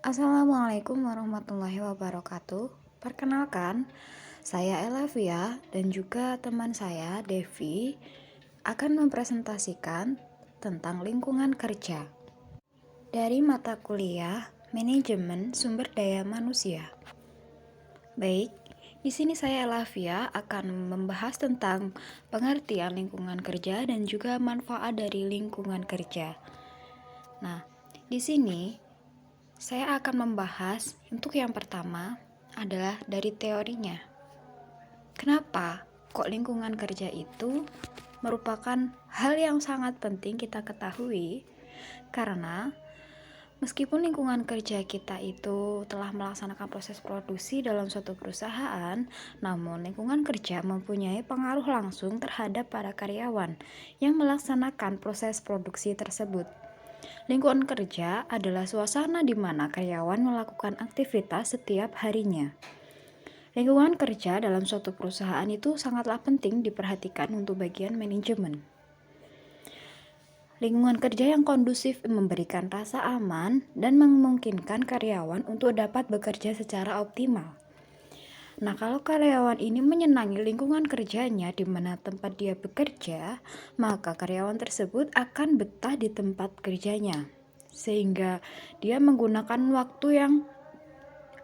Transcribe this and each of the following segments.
Assalamualaikum warahmatullahi wabarakatuh. Perkenalkan, saya Elavia dan juga teman saya Devi akan mempresentasikan tentang lingkungan kerja dari mata kuliah Manajemen Sumber Daya Manusia. Baik, di sini saya Elavia akan membahas tentang pengertian lingkungan kerja dan juga manfaat dari lingkungan kerja. Nah, di sini saya akan membahas untuk yang pertama adalah dari teorinya. Kenapa kok lingkungan kerja itu merupakan hal yang sangat penting kita ketahui? Karena meskipun lingkungan kerja kita itu telah melaksanakan proses produksi dalam suatu perusahaan, namun lingkungan kerja mempunyai pengaruh langsung terhadap para karyawan yang melaksanakan proses produksi tersebut. Lingkungan kerja adalah suasana di mana karyawan melakukan aktivitas setiap harinya. Lingkungan kerja dalam suatu perusahaan itu sangatlah penting diperhatikan untuk bagian manajemen. Lingkungan kerja yang kondusif memberikan rasa aman dan memungkinkan karyawan untuk dapat bekerja secara optimal. Nah, kalau karyawan ini menyenangi lingkungan kerjanya di mana tempat dia bekerja, maka karyawan tersebut akan betah di tempat kerjanya, sehingga dia menggunakan waktu yang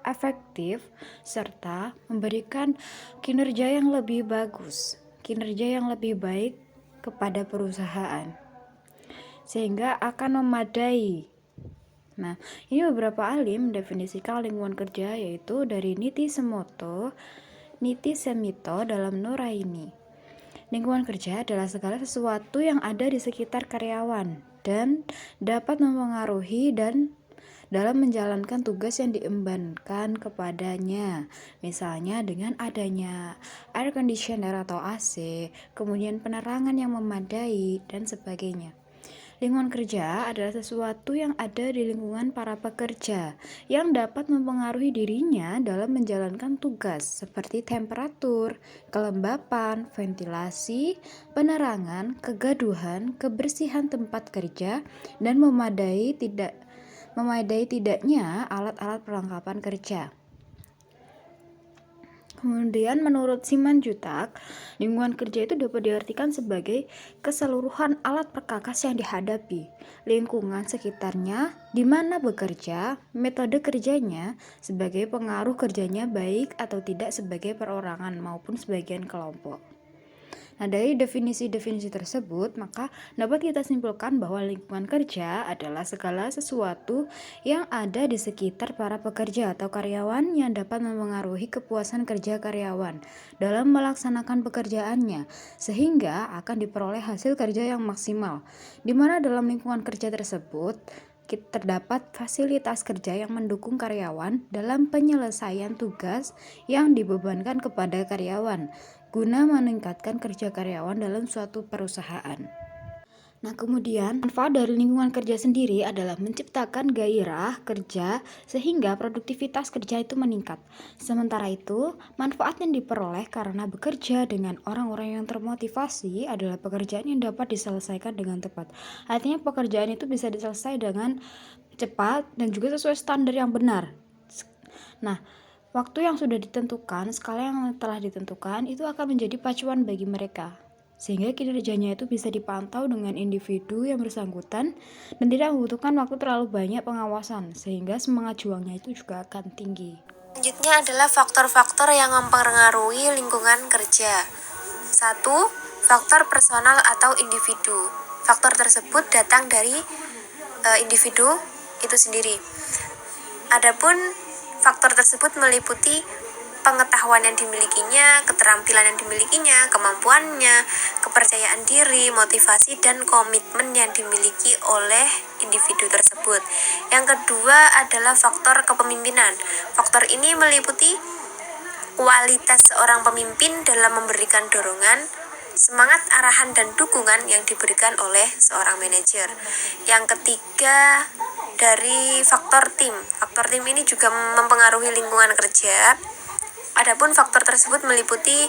efektif serta memberikan kinerja yang lebih bagus, kinerja yang lebih baik kepada perusahaan, sehingga akan memadai. Nah, ini beberapa ahli mendefinisikan lingkungan kerja yaitu dari Niti Semito dalam Nuraini. Lingkungan kerja adalah segala sesuatu yang ada di sekitar karyawan dan dapat mempengaruhi dan dalam menjalankan tugas yang diembankan kepadanya. Misalnya dengan adanya air conditioner atau AC, kemudian penerangan yang memadai dan sebagainya. Lingkungan kerja adalah sesuatu yang ada di lingkungan para pekerja yang dapat mempengaruhi dirinya dalam menjalankan tugas seperti temperatur, kelembapan, ventilasi, penerangan, kegaduhan, kebersihan tempat kerja, dan memadai tidaknya alat-alat perlengkapan kerja. Kemudian menurut Simanjuntak, lingkungan kerja itu dapat diartikan sebagai keseluruhan alat perkakas yang dihadapi, lingkungan sekitarnya di mana bekerja, metode kerjanya, sebagai pengaruh kerjanya baik atau tidak sebagai perorangan maupun sebagian kelompok. Nah, dari definisi-definisi tersebut, maka dapat kita simpulkan bahwa lingkungan kerja adalah segala sesuatu yang ada di sekitar para pekerja atau karyawan yang dapat mempengaruhi kepuasan kerja karyawan dalam melaksanakan pekerjaannya, sehingga akan diperoleh hasil kerja yang maksimal, di mana dalam lingkungan kerja tersebut terdapat fasilitas kerja yang mendukung karyawan dalam penyelesaian tugas yang dibebankan kepada karyawan, guna meningkatkan kerja karyawan dalam suatu perusahaan. Nah, kemudian manfaat dari lingkungan kerja sendiri adalah menciptakan gairah kerja sehingga produktivitas kerja itu meningkat. Sementara itu, manfaat yang diperoleh karena bekerja dengan orang-orang yang termotivasi adalah pekerjaan yang dapat diselesaikan dengan tepat. Artinya pekerjaan itu bisa diselesaikan dengan cepat dan juga sesuai standar yang benar. Nah, waktu yang sudah ditentukan, skala yang telah ditentukan itu akan menjadi pacuan bagi mereka, sehingga kinerjanya itu bisa dipantau dengan individu yang bersangkutan dan tidak membutuhkan waktu terlalu banyak pengawasan, sehingga semangat juangnya itu juga akan tinggi. Selanjutnya adalah faktor-faktor yang mempengaruhi lingkungan kerja. 1. Faktor personal atau individu. Faktor tersebut datang dari individu itu sendiri. Adapun faktor tersebut meliputi pengetahuan yang dimilikinya, keterampilan yang dimilikinya, kemampuannya, kepercayaan diri, motivasi, dan komitmen yang dimiliki oleh individu tersebut. Yang kedua adalah faktor kepemimpinan. Faktor ini meliputi kualitas seorang pemimpin dalam memberikan dorongan, semangat, arahan, dan dukungan yang diberikan oleh seorang manajer. Yang ketiga dari faktor tim. Faktor tim ini juga mempengaruhi lingkungan kerja. Adapun faktor tersebut meliputi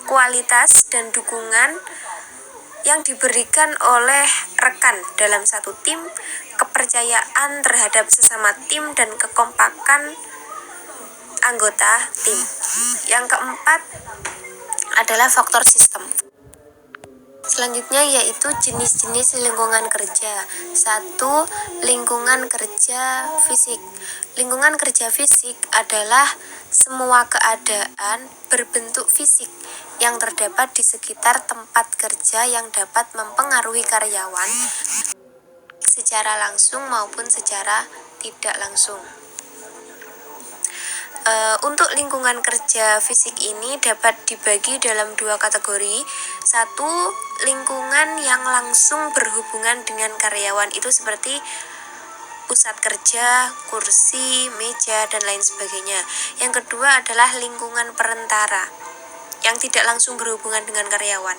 kualitas dan dukungan yang diberikan oleh rekan dalam satu tim, kepercayaan terhadap sesama tim, dan kekompakan anggota tim. Yang keempat adalah faktor sistem. Selanjutnya yaitu jenis-jenis lingkungan kerja. 1. Lingkungan kerja fisik. Lingkungan kerja fisik adalah semua keadaan berbentuk fisik yang terdapat di sekitar tempat kerja yang dapat mempengaruhi karyawan secara langsung maupun secara tidak langsung. Untuk lingkungan kerja fisik ini dapat dibagi dalam 2 kategori. 1. Lingkungan yang langsung berhubungan dengan karyawan, itu seperti pusat kerja, kursi, meja, dan lain sebagainya. Yang kedua adalah lingkungan perantara yang tidak langsung berhubungan dengan karyawan,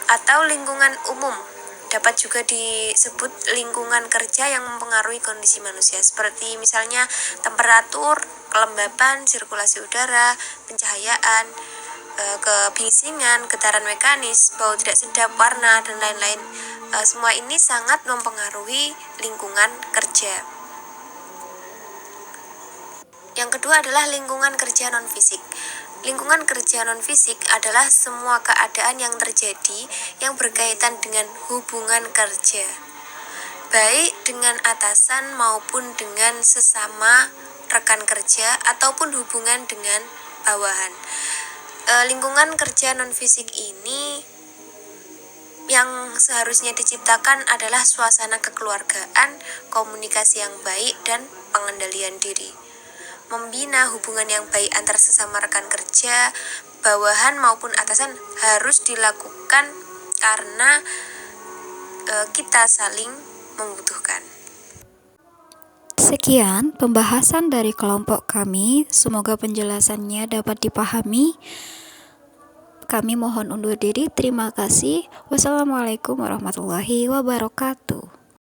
atau lingkungan umum. Dapat juga disebut lingkungan kerja yang mempengaruhi kondisi manusia, seperti misalnya temperatur, kelembapan, sirkulasi udara, pencahayaan, kebisingan, getaran mekanis, bau tidak sedap, warna, dan lain-lain. Semua ini sangat mempengaruhi lingkungan kerja. Yang kedua adalah lingkungan kerja non-fisik. Lingkungan kerja non-fisik adalah semua keadaan yang terjadi yang berkaitan dengan hubungan kerja, baik dengan atasan maupun dengan sesama rekan kerja ataupun hubungan dengan bawahan. Lingkungan kerja non-fisik ini yang seharusnya diciptakan adalah suasana kekeluargaan, komunikasi yang baik, dan pengendalian diri. Membina hubungan yang baik antar sesama rekan kerja, bawahan maupun atasan harus dilakukan karena kita saling membutuhkan. Sekian pembahasan dari kelompok kami, semoga penjelasannya dapat dipahami. Kami mohon undur diri, terima kasih. Wassalamualaikum warahmatullahi wabarakatuh.